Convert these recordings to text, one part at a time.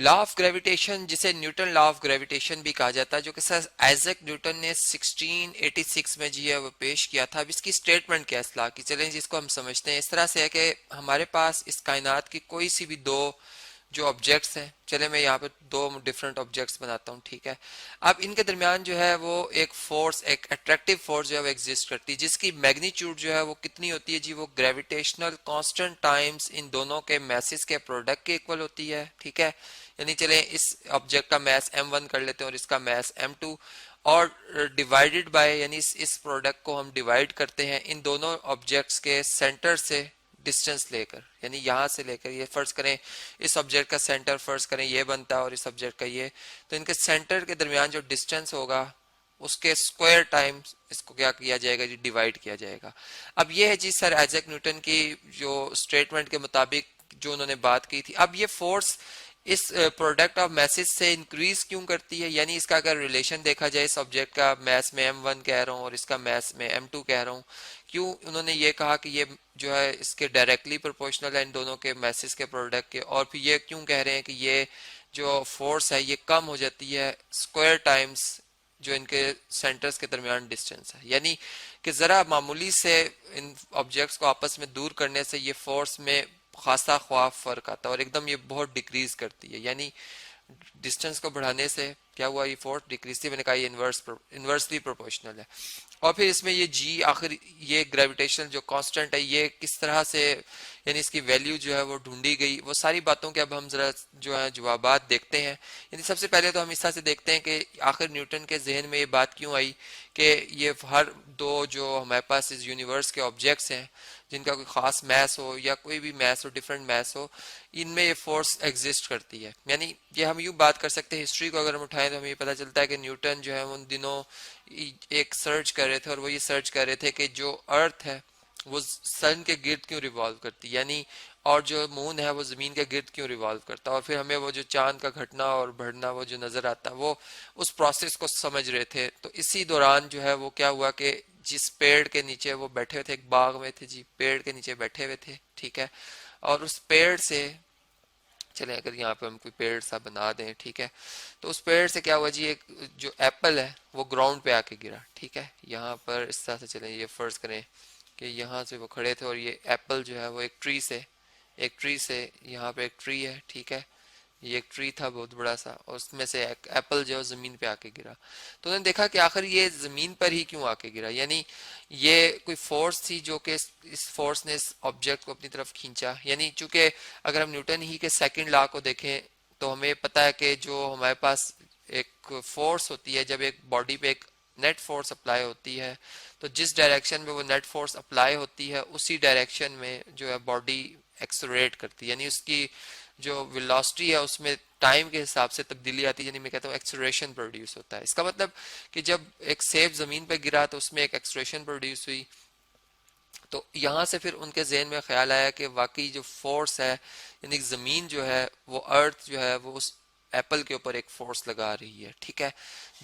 Law of gravitation, जिसे Newton law of gravitation भी कहा जाता है, जो कि सर आइजैक न्यूटन ने 1686 में जी है वो पेश किया था। अब इसकी स्टेटमेंट क्या है इस लॉ की, चलें जिसको हम समझते हैं। इस तरह से है कि हमारे पास इस कायनात की कोई सी भी दो जो ऑब्जेक्ट्स हैं, चले मैं यहाँ पे दो डिफरेंट ऑब्जेक्ट्स बनाता हूँ, ठीक है। अब इनके दरमियान जो है वो एक फोर्स, एक अट्रैक्टिव फोर्स जो है वो एग्जिस्ट करती है, जिसकी मैग्नीट्यूड जो है वो कितनी होती है जी, वो ग्रेविटेशनल कांस्टेंट टाइम्स इन दोनों के मैसेज के प्रोडक्ट के इक्वल होती है, ठीक है। यानी चलें इस ऑब्जेक्ट का मैस m1 कर लेते हैं और इसका मैस m2, और डिवाइडेड बाय, यानी इस प्रोडक्ट को हम डिवाइड करते हैं इन दोनों ऑब्जेक्ट्स के सेंटर से डिस्टेंस लेकर, यानी यहाँ से लेकर, ये फर्ज करें इस ऑब्जेक्ट का सेंटर फर्ज करें ये बनता है और इस ऑब्जेक्ट का ये, तो इनके सेंटर के दरमियान जो डिस्टेंस होगा उसके स्क्वायर टाइम इसको क्या किया जाएगा जी, डिवाइड किया जाएगा। अब ये है जी सर आइजैक न्यूटन की जो स्टेटमेंट के मुताबिक जो उन्होंने बात की थी। अब ये फोर्स इस प्रोडक्ट ऑफ मैसेज से इंक्रीज क्यों करती है, यानी इसका अगर रिलेशन देखा जाए, इस ऑब्जेक्ट का मैस में m1 कह रहा हूँ और इसका मैस में m2 कह रहा हूँ, क्यों उन्होंने ये कहा कि ये जो है इसके डायरेक्टली प्रोपोर्शनल है इन दोनों के मैसेज के प्रोडक्ट के, और फिर ये क्यों कह रहे हैं कि ये जो फोर्स है ये कम हो जाती है स्क्वायर टाइम्स जो इनके सेंटर्स के दरमियान डिस्टेंस है, यानी कि जरा मामूली से इन ऑब्जेक्ट्स को आपस में दूर करने से ये फोर्स में खासा ख्वाफ फर्क आता है और एकदम ये बहुत डिक्रीज करती है, यानी डिस्टेंस को बढ़ाने से क्या हुआ, ये फोर्स डिक्रीज थी, मैंने कहा ये इन्वर्सली प्रोपोर्शनल है। और फिर इसमें ये जी आखिर ये ग्रेविटेशनल जो कांस्टेंट है ये किस तरह से, यानी इसकी वैल्यू जो है वो ढूंढी गई, वो सारी बातों के अब हम जरा जो है जवाबात देखते हैं। यानी सबसे पहले तो हम इस तरह से देखते हैं कि आखिर न्यूटन के जहन में ये बात क्यों आई कि ये हर दो जो हमारे पास इस यूनिवर्स के ऑब्जेक्ट्स हैं जिनका कोई खास मैस हो या कोई भी मैस हो, डिफरेंट मैस हो, इनमें ये फोर्स एग्जिस्ट करती है। यानी ये हम यूं बात कर सकते हैं, हिस्ट्री को अगर हम उठाएं तो हमें ये पता चलता है कि न्यूटन जो है उन दिनों एक सर्च कर रहे थे और वो ये सर्च कर रहे थे कि जो अर्थ है वो सन के गिर्द क्यों रिवॉल्व करती, यानी और जो मून है वो जमीन के गिर्द क्यों रिवॉल्व करता, और फिर हमें वो जो चांद का घटना और बढ़ना वो जो नजर आता है वो उस प्रोसेस को समझ रहे थे। तो इसी दौरान जो है वो क्या हुआ कि जिस पेड़ के नीचे वो बैठे थे, एक बाग में थे जी, पेड़ के नीचे बैठे हुए थे, ठीक है, और उस पेड़ से, चले अगर यहाँ पे हम कोई पेड़ सा बना दें, ठीक है, तो उस पेड़ से क्या हुआ जी, एक जो एप्पल है वो ग्राउंड पे आके गिरा, ठीक है। यहाँ पर इस तरह से चले, ये फर्ज करें कि यहाँ से वो खड़े थे और ये एप्पल जो है वो एक ट्री से यहाँ पे एक ट्री है, ठीक है, ये एक ट्री था बहुत बड़ा सा और उसमें से एक एप्पल जो है जमीन पे आके गिरा। तो उन्होंने देखा कि आखिर ये जमीन पर ही क्यों आके गिरा, यानी ये कोई फोर्स थी जो कि इस फोर्स ने इस ऑब्जेक्ट को अपनी तरफ खींचा। यानी चूंकि अगर हम न्यूटन ही के सेकंड लॉ को देखें तो हमें पता है कि जो हमारे पास एक फोर्स होती है, जब एक बॉडी पे एक नेट फोर्स अप्लाई होती है तो जिस डायरेक्शन में वो नेट फोर्स अप्लाई होती है उसी डायरेक्शन में जो है बॉडी एक्सलरेट करती है, यानी उसकी जो वेलोसिटी है उसमें टाइम के हिसाब से तब्दीली आती है, यानी मैं कहता हूँ एक्सलरेशन प्रोड्यूस होता है। इसका मतलब कि जब एक सेब जमीन पर गिरा तो उसमें एक एक्सलरेशन प्रोड्यूस हुई। तो यहाँ से फिर उनके जहन में ख्याल आया कि वाकई जो फोर्स है, यानी जमीन जो है वो अर्थ जो है वो उस एप्पल के ऊपर एक फोर्स लगा रही है, ठीक है,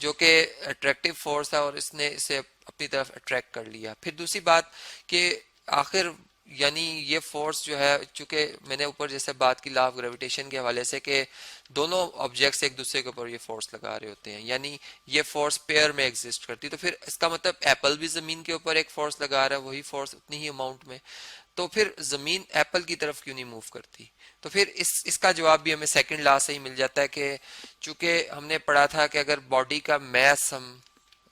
जो कि अट्रैक्टिव फोर्स है और इसने इसे अपनी तरफ अट्रैक्ट कर लिया। फिर दूसरी बात कि आखिर यानी ये फोर्स जो है, चूंकि मैंने ऊपर जैसे बात की लॉ ऑफ ग्रेविटेशन के हवाले से कि दोनों ऑब्जेक्ट्स एक दूसरे के ऊपर ये फोर्स लगा रहे होते हैं, यानी ये फोर्स पेयर में एग्जिस्ट करती है, तो फिर इसका मतलब एप्पल भी जमीन के ऊपर एक फोर्स लगा रहा है, वही फोर्स उतनी ही अमाउंट में, तो फिर जमीन एप्पल की तरफ क्यों नहीं मूव करती। तो फिर इसका जवाब भी हमें सेकंड लॉ से ही मिल जाता है कि चूंकि हमने पढ़ा था कि अगर बॉडी का मैस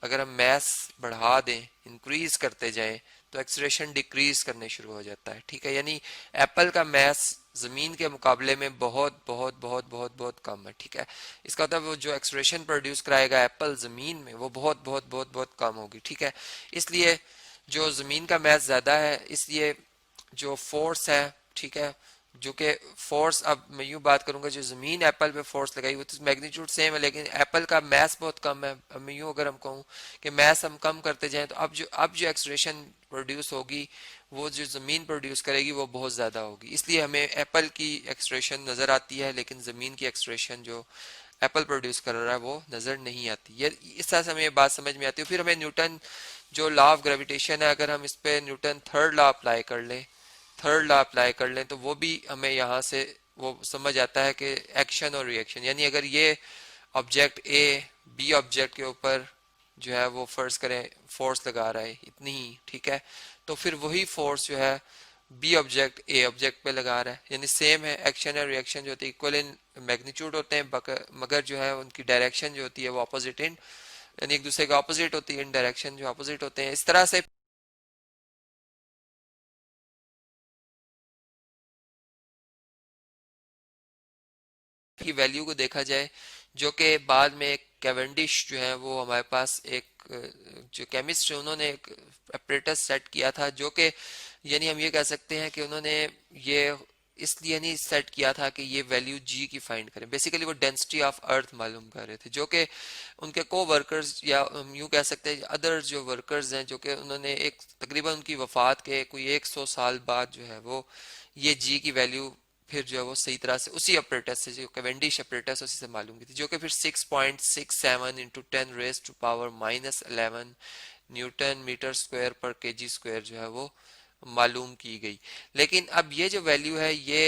अगर हम मैस बढ़ा दें, इंक्रीज करते जाएं, तो एक्सलेरेशन डिक्रीज करने शुरू हो जाता है, ठीक है। यानी एप्पल का मैस जमीन के मुकाबले में बहुत बहुत बहुत बहुत बहुत कम है, ठीक है। इसका मतलब वो जो एक्सलेरेशन प्रोड्यूस कराएगा एप्पल जमीन में वो बहुत बहुत बहुत बहुत कम होगी, ठीक है। इसलिए जो जमीन का मैस ज्यादा है, इसलिए जो फोर्स है, ठीक है, जो कि फोर्स, अब मैं यूं बात करूंगा जो जमीन एप्पल पे फोर्स लगाई वो तो मैग्नीट्यूड सेम है लेकिन एप्पल का मैस बहुत कम है। अब मैं यूं अगर हम कहूँ कि मैस हम कम करते जाएं तो अब जो एक्सलेरेशन प्रोड्यूस होगी वो जो जमीन प्रोड्यूस करेगी वो बहुत ज्यादा होगी, इसलिए हमें एप्पल की एक्सलेरेशन नजर आती है लेकिन जमीन की एक्सलेरेशन जो एप्पल प्रोड्यूस कर रहा है वो नजर नहीं आती। ये इस तरह से हमें ये बात समझ में आती है। फिर हमें न्यूटन जो लॉ ऑफ ग्रेविटेशन है, अगर हम इस पे न्यूटन थर्ड लॉ अप्लाई कर लें तो वो भी हमें यहाँ से वो समझ आता है कि एक्शन और रिएक्शन, यानी अगर ये ऑब्जेक्ट ए बी ऑब्जेक्ट के ऊपर जो है वो फर्ज करें फोर्स लगा रहा है इतनी ही, ठीक है, तो फिर वही फोर्स जो है बी ऑब्जेक्ट ए ऑब्जेक्ट पे लगा रहा है, यानी सेम है। एक्शन और रिएक्शन जो होती है इक्वल इन मैग्नीट्यूड होते हैं, मगर जो है उनकी डायरेक्शन जो होती है वो अपोजिट इन, यानी एक दूसरे के ऑपोजिट होती है, इन डायरेक्शन जो अपोजिट होते हैं। इस तरह से की वैल्यू को देखा जाए, जो कि बाद में एक कैवेंडिश जो है वो हमारे पास एक जो केमिस्ट है उन्होंने एक apparatus सेट किया था, जो कि यानी हम ये कह सकते हैं कि उन्होंने ये इसलिए नहीं सेट किया था कि ये वैल्यू जी की फाइंड करें, बेसिकली वो डेंसिटी ऑफ अर्थ मालूम कर रहे थे, जो कि उनके को वर्कर्स या हम यूं कह सकते हैं अदर जो वर्कर्स हैं, जो कि उन्होंने एक तकरीबन उनकी वफात के कोई 100 साल बाद जो है वो ये जी की वैल्यू फिर जो है वो सही तरह से उसी ऑपरेटर से, जो कैवेंडिश ऑपरेटर उसी से मालूम की थी, जो कि फिर 6.67 into 10 raise to power -11 newton metre square पर केजी स्क्वायर जो है वो मालूम की गई। लेकिन अब ये जो वैल्यू है ये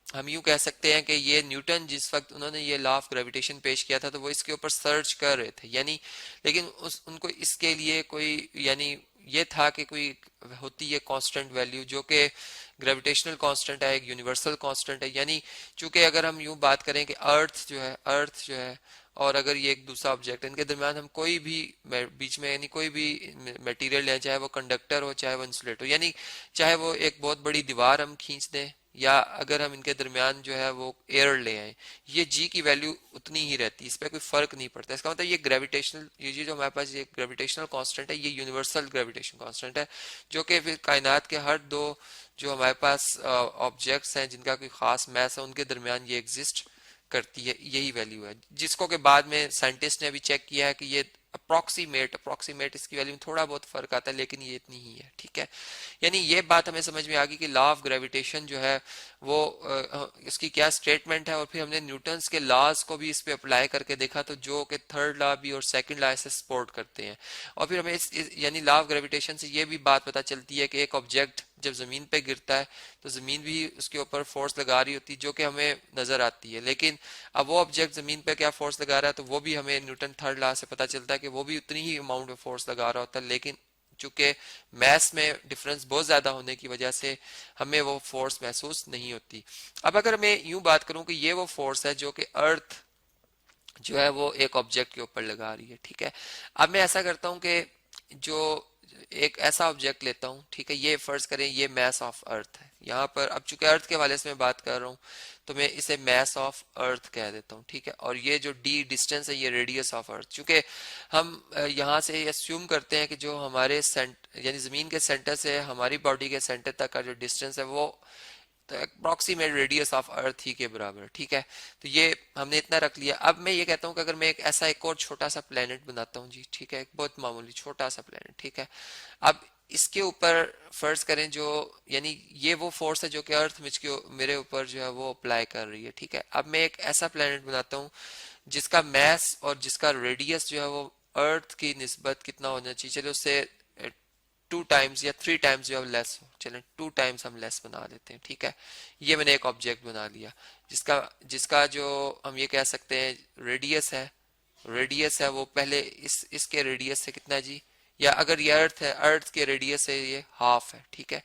हम यूं कह सकते हैं कि ये न्यूटन जिस वक्त उन्होंने ये लॉ ऑफ ग्रेविटेशन पेश किया था तो वो इसके ऊपर सर्च कर रहे थे, यानी लेकिन उनको इसके लिए कोई यानी ये था कि कोई होती है कांस्टेंट वैल्यू जो कि ग्रेविटेशनल कांस्टेंट है, एक यूनिवर्सल कांस्टेंट है, यानी चूंकि अगर हम यूं बात करें कि अर्थ जो है और अगर ये एक दूसरा ऑब्जेक्ट है, इनके दरमियान हम कोई भी बीच में यानी कोई भी मटेरियल लें, चाहे वो कंडक्टर हो चाहे वो इंसुलेटर हो, यानी चाहे वो एक बहुत बड़ी दीवार हम खींच दें या अगर हम इनके दरमियान जो है वो एयर ले आए, ये जी की वैल्यू उतनी ही रहती है, इस पर कोई फर्क नहीं पड़ता। इसका मतलब ये ग्रेविटेशनल ये जो हमारे पास ये ग्रेविटेशनल कांस्टेंट है ये यूनिवर्सल ग्रेविटेशन कांस्टेंट है, जो कि फिर कायनात के हर दो जो हमारे पास ऑब्जेक्ट्स हैं जिनका कोई खास मैस है उनके दरमियान ये एग्जिस्ट करती है, यही वैल्यू है, जिसको कि बाद में साइंटिस्ट ने अभी चेक किया है कि ये अप्रोक्सीमेट इसकी वैल्यू में थोड़ा बहुत फर्क आता है लेकिन ये इतनी ही है, ठीक है। यानी ये बात हमें समझ में आ गई कि लॉ ऑफ ग्रेविटेशन जो है वो इसकी क्या स्टेटमेंट है, और फिर हमने न्यूटन्स के लॉज को भी इस पे अप्लाई करके देखा तो जो कि थर्ड लॉ भी और सेकंड लॉ से सपोर्ट करते हैं, और फिर हमें यानी लॉ ऑफ ग्रेविटेशन से ये भी बात पता चलती है कि एक ऑब्जेक्ट जब जमीन पे गिरता है तो जमीन भी उसके ऊपर फोर्स लगा रही होती है जो कि हमें नजर आती है, लेकिन अब वो ऑब्जेक्ट जमीन पे क्या फोर्स लगा रहा है तो वो भी हमें न्यूटन थर्ड लॉ से पता चलता है कि वो भी उतनी ही अमाउंट में फोर्स लगा रहा होता है, लेकिन चूंकि मैस में डिफरेंस बहुत ज्यादा होने की वजह से हमें वो फोर्स महसूस नहीं होती। अब अगर मैं यूं बात करूं कि ये वो फोर्स है जो कि अर्थ जो है वो एक ऑब्जेक्ट के ऊपर लगा रही है, ठीक है। अब मैं ऐसा करता हूं कि जो एक ऐसा ऑब्जेक्ट लेता हूं, ठीक है, ये फर्ज करें ये मैस ऑफ अर्थ है यहाँ पर, अब चूंकि अर्थ के हवाले से मैं बात कर रहा हूँ तो मैं इसे मैस ऑफ अर्थ कह देता हूँ, ठीक है, और ये जो डी डिस्टेंस है ये रेडियस ऑफ अर्थ, चूंकि हम यहाँ से अस्यूम करते हैं कि जो हमारे यानी जमीन के सेंटर से हमारी बॉडी के सेंटर तक का जो डिस्टेंस है वो तो अप्रोक्सीमेट रेडियस ऑफ अर्थ ही के बराबर, ठीक है। तो ये हमने इतना रख लिया। अब मैं ये कहता हूँ कि अगर मैं एक ऐसा एक और छोटा सा प्लेनेट बनाता हूँ जी, ठीक है, एक बहुत मामूली छोटा सा प्लेनेट, ठीक है, अब इसके ऊपर फर्ज करें जो यानी ये वो फोर्स है जो कि अर्थ मेरे ऊपर जो है वो अप्लाई कर रही है, ठीक है। अब मैं एक ऐसा प्लेनेट बनाता हूँ जिसका मैस और जिसका रेडियस जो है वो अर्थ की निस्बत कितना होना चाहिए, चलो उससे 2 टाइम्स या 3 टाइम्स जो है लेस हो, चलें 2 टाइम्स हम लेस बना देते हैं, ठीक है। ये मैंने एक ऑब्जेक्ट बना लिया जिसका जिसका जो हम ये कह सकते हैं रेडियस है वो पहले इसके रेडियस से कितना है जी, या अगर ये अर्थ है अर्थ के रेडियस से ये हाफ है, ठीक है।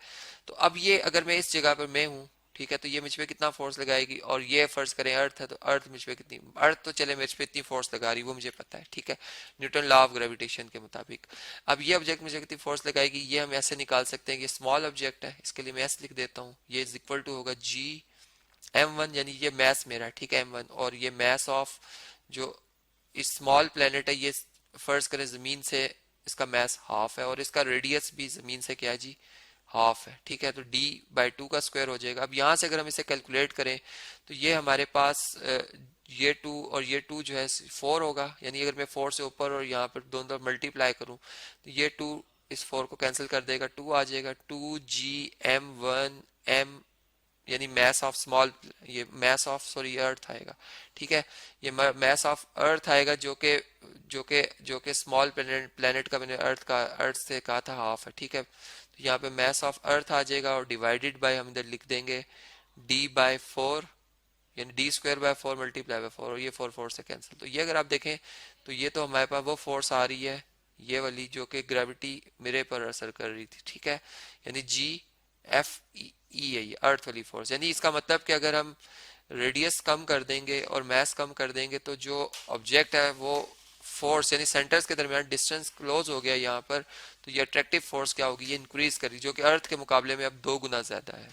तो अब ये अगर मैं इस जगह पर मैं हूँ, ठीक है, तो ये मुझ पे कितना फोर्स लगाएगी, और ये फर्ज करें अर्थ है तो अर्थ मुझ पे कितनी, अर्थ तो चले मुझ पे इतनी फोर्स लगा रही वो मुझे पता है, ठीक है, न्यूटन लॉ ऑफ ग्रेविटेशन के मुताबिक। अब ये ऑब्जेक्ट मुझे कितनी फोर्स लगाएगी ये हम ऐसे निकाल सकते हैं कि स्मॉल ऑब्जेक्ट है, इसके लिए मैं ऐसे लिख देता हूँ, ये इज इक्वल टू होगा जी m1, यानी ये मैस मेरा, ठीक है, m1, और ये मैस ऑफ जो इस स्मॉल प्लेनेट है ये फर्ज करें जमीन से इसका मैस हाफ है और इसका रेडियस भी जमीन से क्या है जी हाफ है, ठीक है, तो d/2 का स्क्वायर हो जाएगा। अब यहाँ से अगर हम इसे कैलकुलेट करें तो ये हमारे पास ये 2 और ये 2 जो है 4 होगा, यानी अगर मैं 4 से ऊपर और यहाँ पर दोनों तरफ मल्टीप्लाई करूँ तो ये 2 इस 4 को कैंसिल कर देगा, 2 आ जाएगा, 2 g m1 m, यानी मैस ऑफ स्मॉल ये मैस ऑफ सॉरी अर्थ आएगा, ठीक है, ये मैस ऑफ अर्थ आएगा जो कि स्मॉल प्लेनेट का मैंने अर्थ से कहा था हाफ है, ठीक है। तो यहाँ पे मैस ऑफ अर्थ आ जाएगा और डिवाइडेड बाय हम इधर लिख देंगे d/4 यानी d²/4 मल्टीप्लाई बाय 4, और ये 4 से कैंसिल। तो ये अगर आप देखें तो ये तो हमारे पास वो फोर्स आ रही है, ये वाली, जो कि ग्रेविटी मिरर पर असर कर रही थी, ठीक है, यानी G F E है ये अर्थ वाली फोर्स। यानी इसका मतलब कि अगर हम रेडियस कम कर देंगे और मास कम कर देंगे तो जो ऑब्जेक्ट है वो फोर्स, यानी सेंटर्स के दरमियान डिस्टेंस क्लोज हो गया यहाँ पर, तो ये अट्रैक्टिव फोर्स क्या होगी, ये इंक्रीज करेगी, जो कि अर्थ के मुकाबले में अब 2 गुना ज्यादा है।